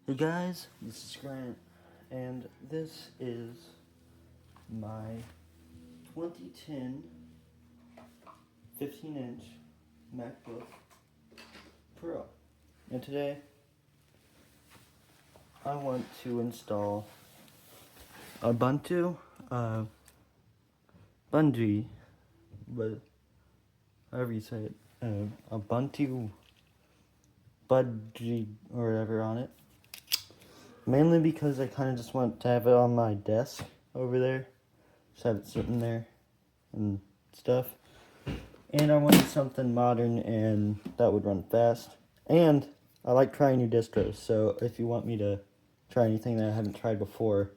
Hey guys, this is Grant, and this is my 2010 15-inch MacBook Pro. And today, I want to install Ubuntu-Budgie, but however you say it, Ubuntu-Budgie or whatever on it. Mainly because I kind of just want to have it on my desk over there. Just have it sitting there and stuff. And I wanted something modern and that would run fast. And I like trying new distros, so if you want me to try anything that I haven't tried before,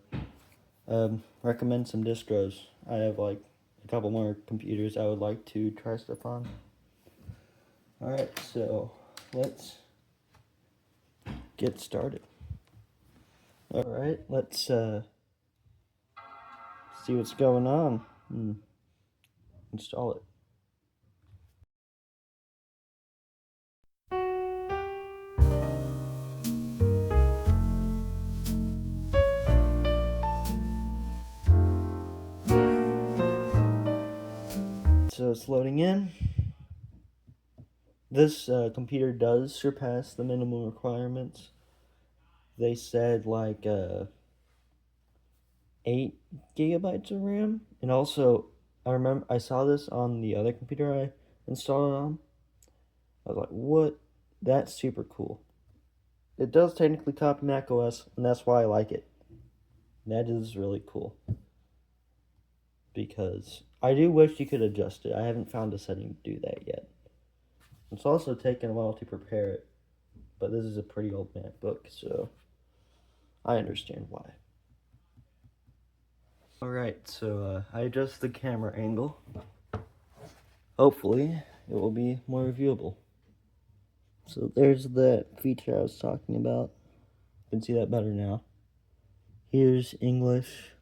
recommend some distros. I have like a couple more computers I would like to try stuff on. Alright, so let's get started. Alright, let's see what's going on and install it. So it's loading in. This computer does surpass the minimum requirements. They said like 8 gigabytes of RAM, and also I saw this on the other computer I installed it on. I was like, what? That's super cool. It does technically copy macOS, and that's why I like it. That is really cool. Because I do wish you could adjust it. I haven't found a setting to do that yet. It's also taken a while to prepare it, but this is a pretty old MacBook, so I understand why. Alright, so I adjust the camera angle. Hopefully, it will be more viewable. So there's that feature I was talking about. You can see that better now. Here's English.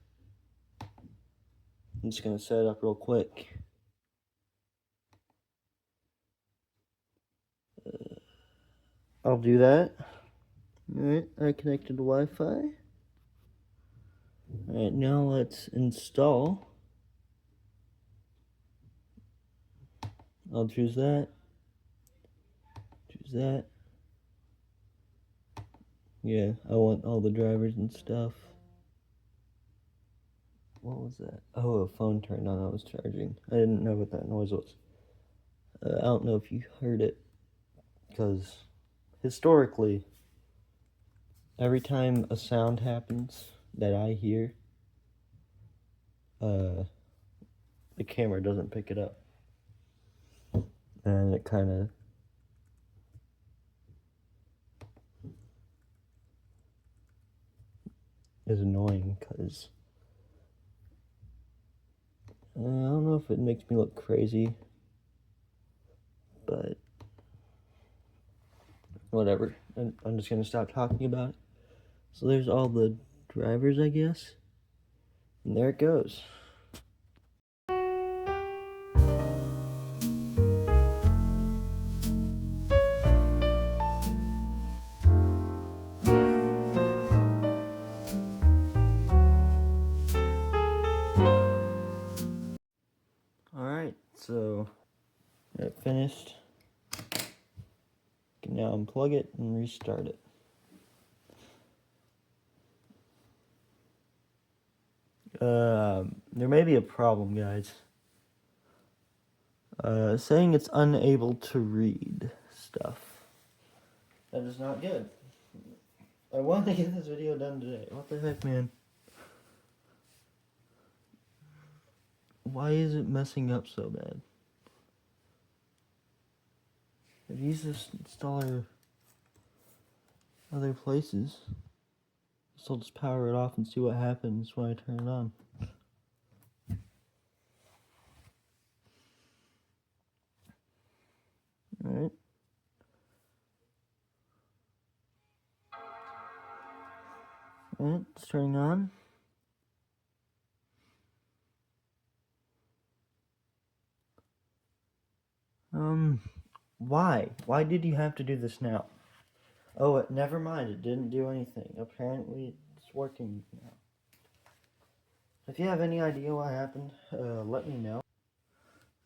I'm just going to set it up real quick. I'll do that. Alright, I connected to Wi-Fi. Alright, now let's install. I'll choose that. Choose that. Yeah, I want all the drivers and stuff. What was that? Oh, a phone turned on. I was charging. I didn't know what that noise was. I don't know if you heard it, because historically, every time a sound happens that I hear, the camera doesn't pick it up. And it kind of is annoying, because I don't know if it makes me look crazy, but whatever. I'm just going to stop talking about it. So there's all the drivers, I guess. And there it goes. Alright, so it finished. Can now unplug it and restart it. There may be a problem, guys. Saying it's unable to read stuff. That is not good. I want to get this video done today. What the heck, man? Why is it messing up so bad? I've used this installer other places. So I'll just power it off and see what happens when I turn it on. Alright. Alright, it's turning on. Why? Why did you have to do this now? Oh, never mind. It didn't do anything. Apparently, it's working now. If you have any idea what happened, let me know.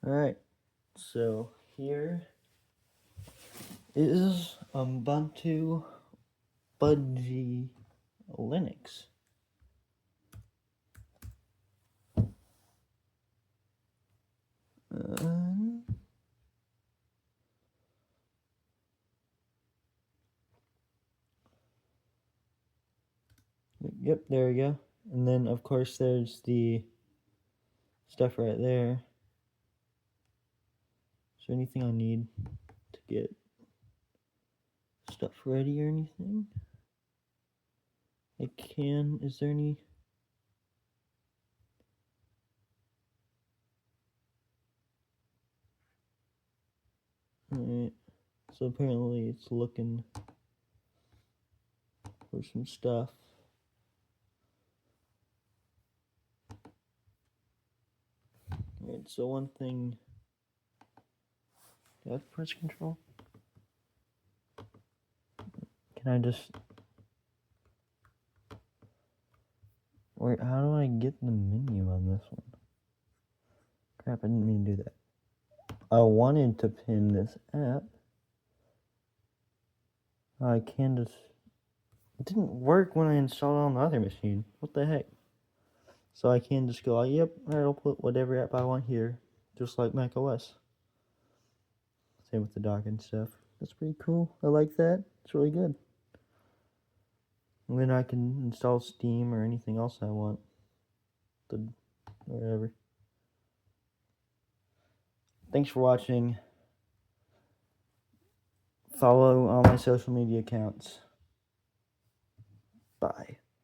Alright, so here is Ubuntu-Budgie Linux. Yep, there we go. And then, of course, there's the stuff right there. Is there anything I need to get stuff ready or anything? Is there any? Alright, so apparently it's looking for some stuff. Alright, so one thing, do I have to press control? Can I just, wait, how do I get the menu on this one? Crap, I didn't mean to do that. I wanted to pin this app. I can just, it didn't work when I installed it on the other machine. What the heck? So I can just go, yep, I'll put whatever app I want here, just like Mac OS. Same with the dock and stuff. That's pretty cool. I like that. It's really good. And then I can install Steam or anything else I want. Whatever. Thanks for watching. Follow all my social media accounts. Bye.